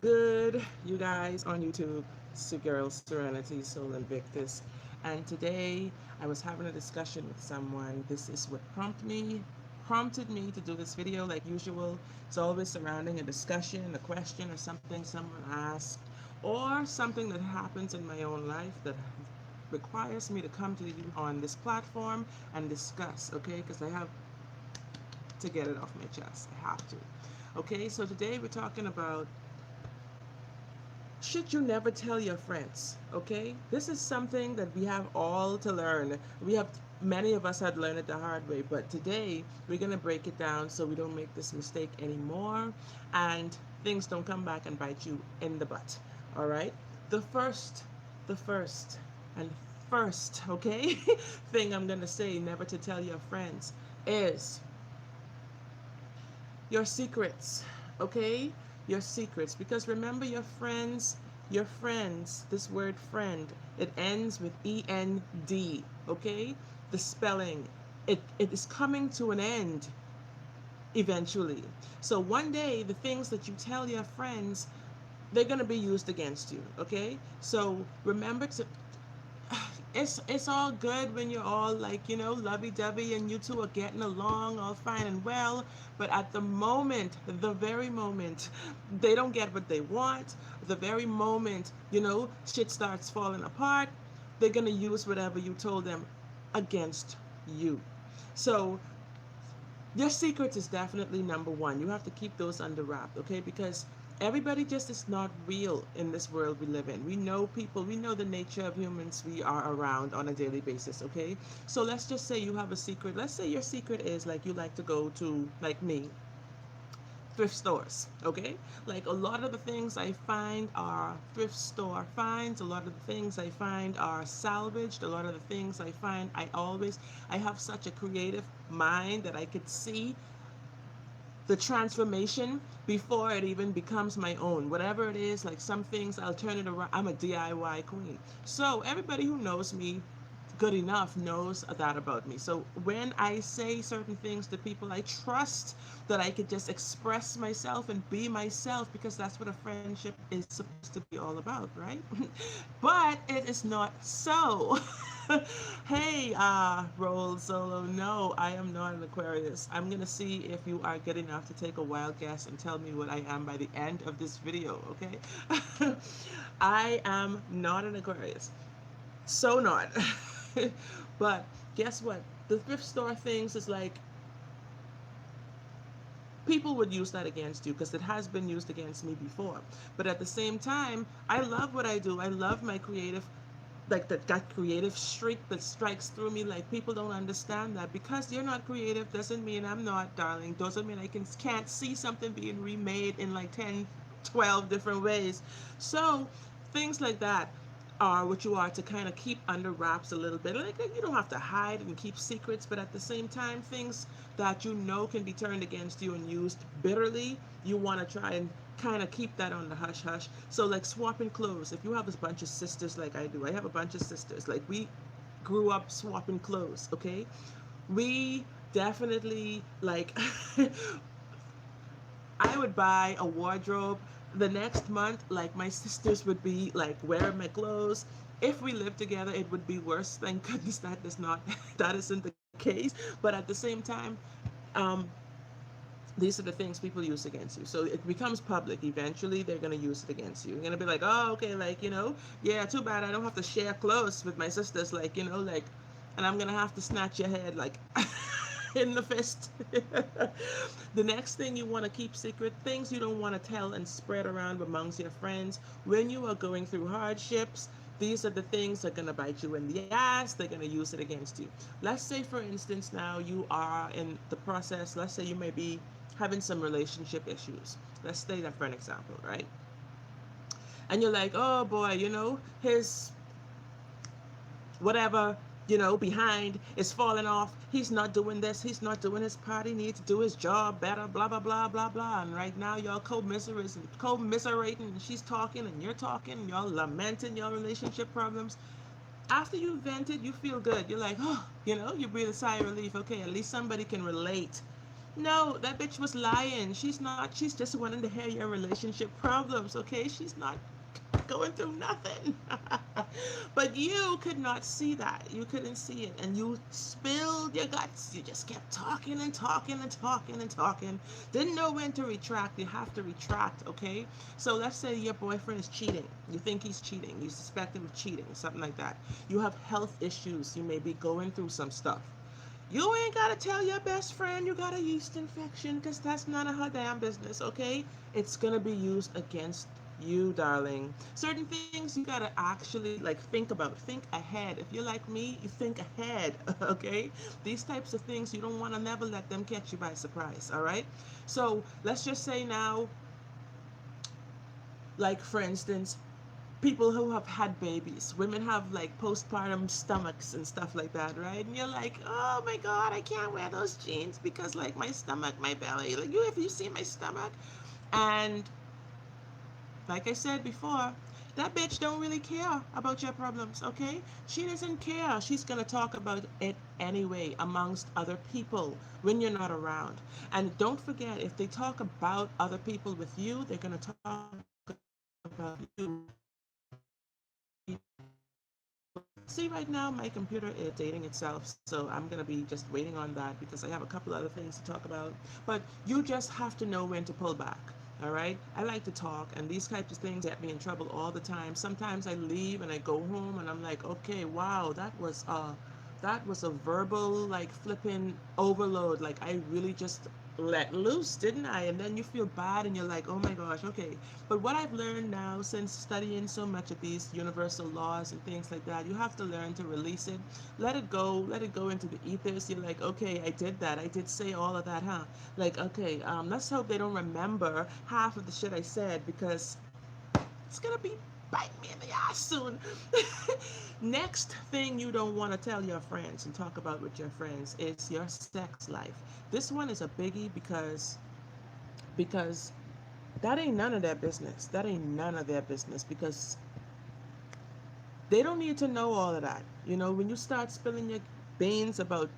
Good, you guys on YouTube. It's your girl Serenity Soul Invictus, and today I was having a discussion with someone. This is what prompted me to do this video. Like usual, it's always surrounding a discussion, a question, or something someone asked, or something that happens in my own life that requires me to come to you on this platform and discuss. Okay, because I have to get it off my chest. I have to. Okay, so today we're talking about should you never tell your friends. Okay, this is something that we have all to learn. Many of us had learned it the hard way, but today we're going to break it down so we don't make this mistake anymore and things don't come back and bite you in the butt. All right, the first and first, okay, thing I'm going to say never to tell your friends is your secrets, okay? Your secrets. Because remember, your friends, this word friend, it ends with END, okay? The spelling, it is coming to an end eventually. So one day, the things that you tell your friends, they're going to be used against you, okay? So remember to it's all good when you're all like, lovey-dovey and you two are getting along all fine and well, but at the very moment they don't get what they want, the very moment, shit starts falling apart, they're going to use whatever you told them against you. So your secrets is definitely number one. You have to keep those under wrap, okay? Because everybody just is not real in this world we live in. We know people, we know the nature of humans we are around on a daily basis, okay? So let's just say you have a secret. Let's say your secret is like you like to go to, like me, thrift stores, okay? Like a lot of the things I find are thrift store finds, a lot of the things I find are salvaged, a lot of the things I find I have such a creative mind that I could see the transformation before it even becomes my own. Whatever it is, like some things I'll turn it around. I'm a DIY queen. So everybody who knows me good enough knows that about me. So when I say certain things to people, I trust that I could just express myself and be myself because that's what a friendship is supposed to be all about, right? But it is not so. Hey, Roll Solo. No, I am not an Aquarius. I'm gonna see if you are good enough to take a wild guess and tell me what I am by the end of this video, okay? I am not an Aquarius. So not. But guess what? The thrift store things is like people would use that against you because it has been used against me before. But at the same time, I love what I do. I love my creative, like that creative streak that strikes through me. Like people don't understand that because you're not creative doesn't mean I'm not, darling. Doesn't mean I can't see something being remade in like 10, 12 different ways. So things like that are what you are to kind of keep under wraps a little bit. Like you don't have to hide and keep secrets, but at the same time, things that you know can be turned against you and used bitterly, you want to try and kind of keep that on the hush hush. So like swapping clothes. If you have a bunch of sisters like I do, I have a bunch of sisters. Like we grew up swapping clothes. Okay, we definitely like I would buy a wardrobe the next month. Like my sisters would be like wearing my clothes. If we lived together, it would be worse. Thank goodness that is not that isn't the case. But at the same time, um, these are the things people use against you. So it becomes public. Eventually, they're gonna use it against you. You're gonna be like, oh, okay, like yeah, too bad I don't have to share clothes with my sisters, like like, and I'm gonna have to snatch your head, like. In the fist. The next thing you want to keep secret, things you don't want to tell and spread around amongst your friends. When you are going through hardships, these are the things that are going to bite you in the ass. They're going to use it against you. Let's say, for instance, now you are in the process. Let's say you may be having some relationship issues. Let's say that for an example, right? And you're like, oh boy, his whatever, behind is falling off. He's not doing this. He's not doing his part. He needs to do his job better, blah, blah, blah, blah, blah. And right now, y'all commiserating, and she's talking, and you're talking, and y'all lamenting your relationship problems. After you vented, you feel good. You're like, oh, you breathe a sigh of relief. Okay, at least somebody can relate No, that bitch was lying. She's not. She's just wanting to hear your relationship problems, okay? She's not going through nothing. But you could not see that. You couldn't see it. And you spilled your guts. You just kept talking and talking and talking and talking. Didn't know when to retract. You have to retract, okay? So let's say your boyfriend is cheating. You think he's cheating. You suspect him of cheating, something like that. You have health issues. You may be going through some stuff. You ain't gotta tell your best friend you got a yeast infection because that's none of her damn business, okay? It's gonna be used against you, darling. Certain things you gotta actually like think about, think ahead. If you're like me, you think ahead, okay? These types of things you don't wanna never let them catch you by surprise, all right? So let's just say now, like for instance, people who have had babies. Women have like postpartum stomachs and stuff like that, right? And you're like, oh my god, I can't wear those jeans because like my stomach, my belly. Like you, if you see my stomach, and like I said before, that bitch don't really care about your problems, okay? She doesn't care. She's gonna talk about it anyway amongst other people when you're not around. And don't forget, if they talk about other people with you, they're gonna talk about you with See, right now my computer is dating itself, so I'm gonna be just waiting on that because I have a couple other things to talk about. But you just have to know when to pull back. All right. I like to talk, and these types of things get me in trouble all the time. Sometimes I leave and I go home, and I'm like, okay, wow, that was a verbal like flipping overload. Like I really just let loose, didn't I? And then you feel bad, and you're like, oh my gosh, okay. But what I've learned now since studying so much of these universal laws and things like that, you have to learn to release it, let it go into the ethers. You're like, okay, I did that, I did say all of that, huh? Like, okay, let's hope they don't remember half of the shit I said because it's gonna be biting me in the ass soon. Next thing you don't want to tell your friends and talk about with your friends is your sex life. This one is a biggie because that ain't none of their business. That ain't none of their business because they don't need to know all of that. You know, when you start spilling your beans about,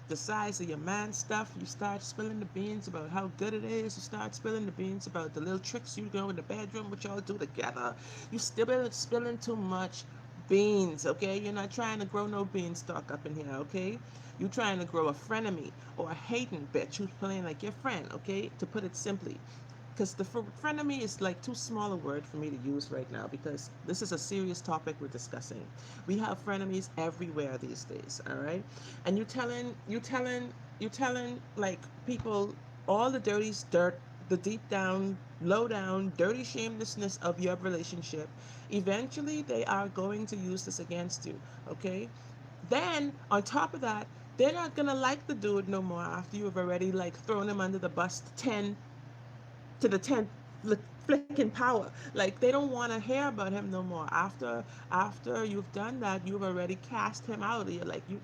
the size of your man stuff, you start spilling the beans about how good it is. You start spilling the beans about the little tricks you go in the bedroom, what y'all do together. You still spilling too much beans, okay? You're not trying to grow no beanstalk up in here, okay? You're trying to grow a frenemy or a hating bitch who's playing like your friend, okay? To put it simply, because the frenemy is like too small a word for me to use right now because this is a serious topic we're discussing. We have frenemies everywhere these days, all right? And you telling like people all the dirty dirt, the deep down, low down, dirty shamelessness of your relationship. Eventually, they are going to use this against you, okay? Then on top of that, they're not gonna like the dude no more after you've already like thrown him under the bus 10 flicking power. Like they don't want to hear about him no more after you've done that. You've already cast him out. You're like you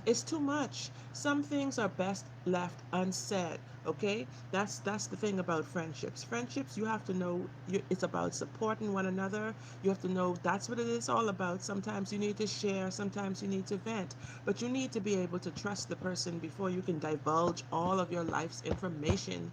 it's too much. Some things are best left unsaid, okay? That's the thing about friendships. Friendships, you have to know it's about supporting one another. You have to know that's what it is all about. Sometimes you need to share, sometimes you need to vent, but you need to be able to trust the person before you can divulge all of your life's information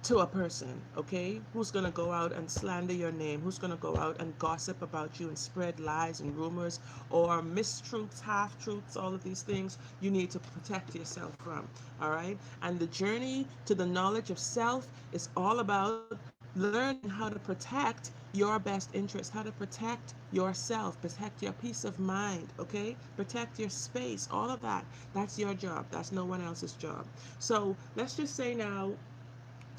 to a person, okay, who's going to go out and slander your name, who's going to go out and gossip about you and spread lies and rumors or mistruths, half truths, all of these things you need to protect yourself from, all right? And the journey to the knowledge of self is all about learning how to protect your best interest, how to protect yourself, protect your peace of mind, okay? Protect your space, all of that. That's your job. That's no one else's job. So let's just say now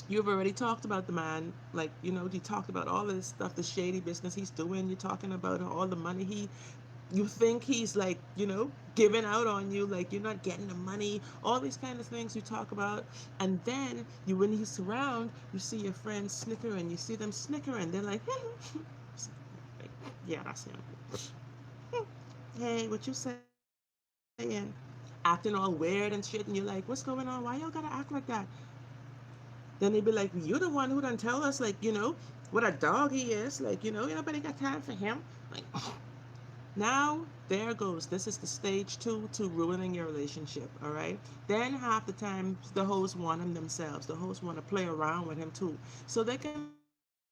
you've already talked about the man, like, you talked about all of this stuff, the shady business he's doing. You're talking about all the money you think he's like, giving out on you, like you're not getting the money, all these kind of things you talk about. And then when he's around, you see your friends snickering, you see them snickering. They're like, yeah, that's him. Hey, what you saying? Acting all weird and shit. And you're like, what's going on? Why y'all gotta act like that? Then they'd be like, "You the one who done tell us, like, what a dog he is. Like, ain't nobody got time for him." Like, Now, there goes. This is the stage two to ruining your relationship, all right? Then half the time, the hoes want him themselves. The hoes want to play around with him too. So they're going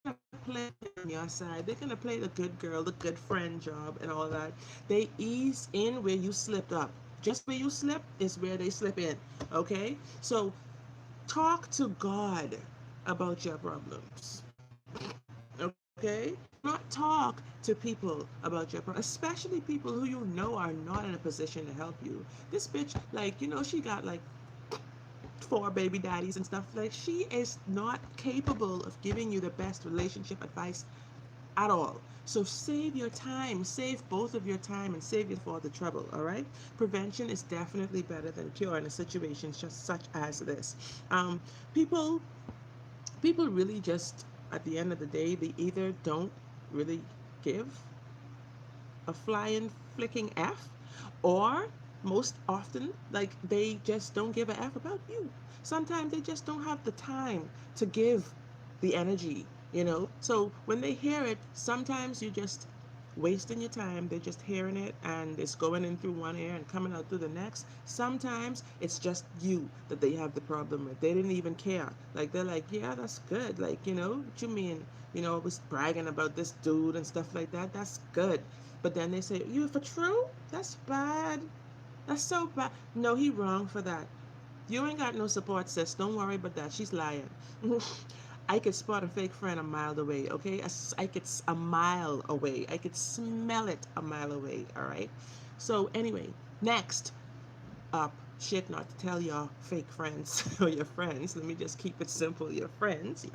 to play on your side. They're going to play the good girl, the good friend job, and all that. They ease in where you slipped up. Just where you slip is where they slip in, okay? So talk to God about your problems. Okay? Do not talk to people about your problems, especially people who you know are not in a position to help you. This bitch, like, she got like four baby daddies and stuff. Like, she is not capable of giving you the best relationship advice at all. So save your time, save both of your time, and save it for the trouble. All right. Prevention is definitely better than cure in a situation just such as this. Um, people people really just, at the end of the day, they either don't really give a flying flicking F, or most often, like, they just don't give a F about you. Sometimes they just don't have the time to give the energy. So when they hear it, sometimes you just wasting your time. They're just hearing it and it's going in through one ear and coming out through the next. Sometimes it's just you that they have the problem with. They didn't even care. Like, they're like, yeah, that's good. Like, what you mean? I was bragging about this dude and stuff like that. That's good. But then they say, you for true? That's bad. That's so bad. No, he wrong for that. You ain't got no support, sis. Don't worry about that. She's lying. I could spot a fake friend a mile away, okay? I could a mile away. I could smell it a mile away, all right? So anyway, next up, shit not to tell your fake friends or your friends. Let me just keep it simple. Your friends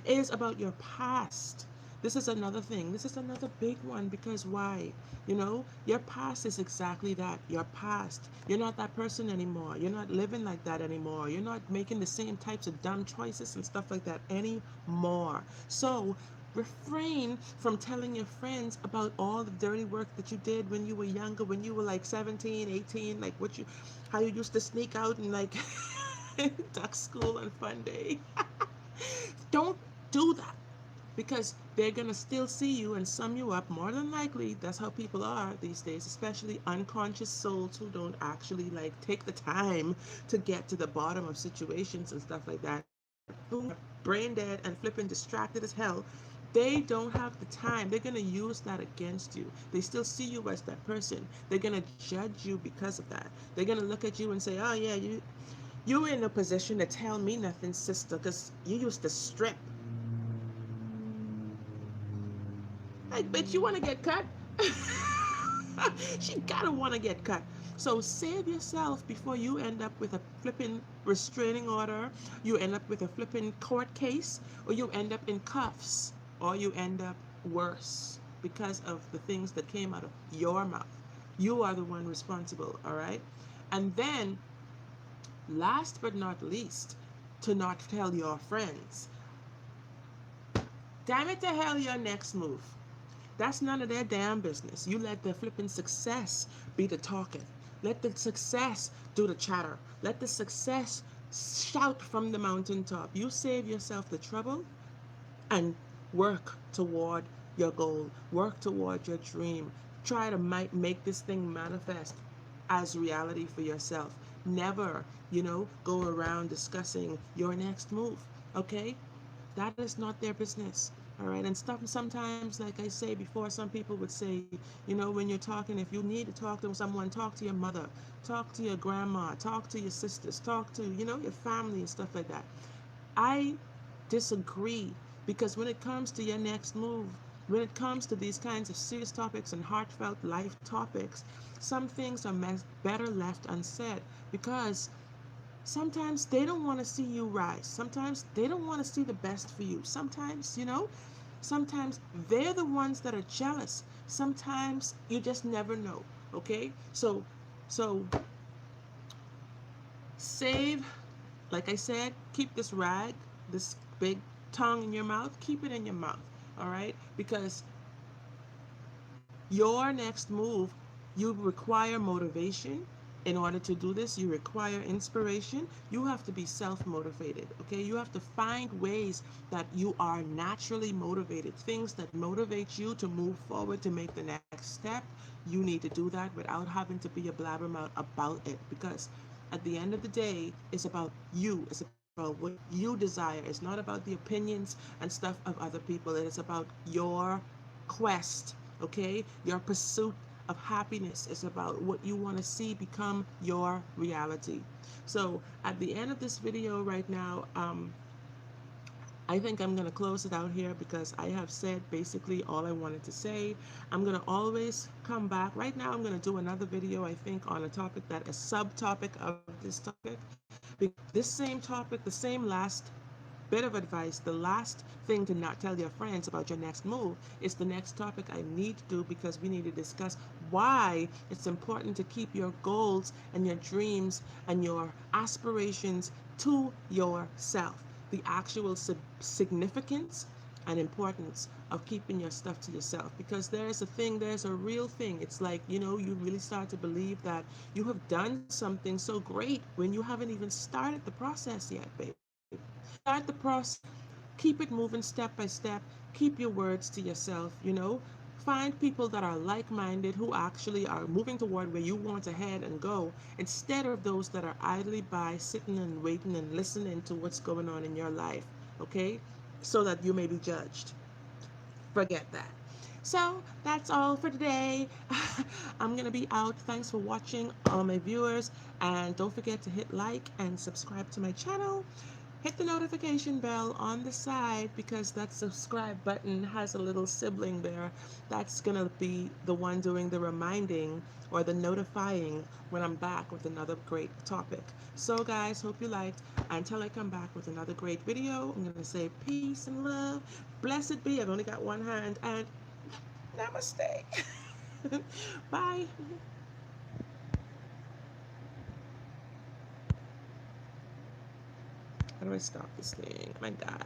is about your past. This is another thing. This is another big one, because why? Your past is exactly that. Your past. You're not that person anymore. You're not living like that anymore. You're not making the same types of dumb choices and stuff like that anymore. So refrain from telling your friends about all the dirty work that you did when you were younger, when you were like 17, 18, like how you used to sneak out and like duck school on fun day. Don't do that, because they're going to still see you and sum you up. More than likely, that's how people are these days, especially unconscious souls who don't actually like take the time to get to the bottom of situations and stuff like that, who are brain dead and flipping distracted as hell. They don't have the time. They're going to use that against you. They still see you as that person. They're going to judge you because of that. They're going to look at you and say, oh yeah, you were in a position to tell me nothing, sister, because you used to strip. Like, bitch, you want to get cut? She gotta want to get cut. So save yourself before you end up with a flipping restraining order, you end up with a flipping court case, or you end up in cuffs, or you end up worse because of the things that came out of your mouth. You are the one responsible, all right? And then, last but not least, to not tell your friends. Damn it to hell, your next move. That's none of their damn business. You let the flipping success be the talking. Let the success do the chatter. Let the success shout from the mountaintop. You save yourself the trouble and work toward your goal. Work toward your dream. Try to make this thing manifest as reality for yourself. Never, go around discussing your next move. Okay? That is not their business. All right. And stuff sometimes, like I say before, some people would say, when you're talking, if you need to talk to someone, talk to your mother, talk to your grandma, talk to your sisters, talk to, your family and stuff like that. I disagree, because when it comes to your next move, when it comes to these kinds of serious topics and heartfelt life topics, some things are better left unsaid, because sometimes they don't want to see you rise. Sometimes they don't want to see the best for you. Sometimes they're the ones that are jealous. Sometimes you just never know. Okay? So save, like I said, keep this rag, this big tongue in your mouth, keep it in your mouth. All right? Because your next move, you require motivation, In order to do this, you require inspiration. You have to be self motivated, okay? You have to find ways that you are naturally motivated, things that motivate you to move forward, to make the next step. You need to do that without having to be a blabbermouth about it, because at the end of the day, it's about you. It's about what you desire. It's not about the opinions and stuff of other people. It is about your quest, okay? Your pursuit of happiness is about what you want to see become your reality. So at the end of this video right now, I think I'm going to close it out here because I have said basically all I wanted to say. I'm going to always come back. Right now, I'm going to do another video, I think, on a topic that is subtopic of this topic. This same topic, the same last bit of advice, the last thing to not tell your friends about your next move is the next topic I need to do, because we need to discuss why it's important to keep your goals and your dreams and your aspirations to yourself. The actual significance and importance of keeping your stuff to yourself, because there's a real thing. It's like, you really start to believe that you have done something so great when you haven't even started the process yet, baby. Start the process, keep it moving step by step, keep your words to yourself. Find people that are like-minded, who actually are moving toward where you want to head and go, instead of those that are idly by sitting and waiting and listening to what's going on in your life, okay? So that you may be judged. Forget that. So that's all for today. I'm going to be out. Thanks for watching, all my viewers. And don't forget to hit like and subscribe to my channel. Hit the notification bell on the side, because that subscribe button has a little sibling there. That's going to be the one doing the reminding or the notifying when I'm back with another great topic. So guys, hope you liked. Until I come back with another great video, I'm going to say peace and love. Blessed be. I've only got one hand, and namaste. Bye. How do I stop this thing? Oh my God.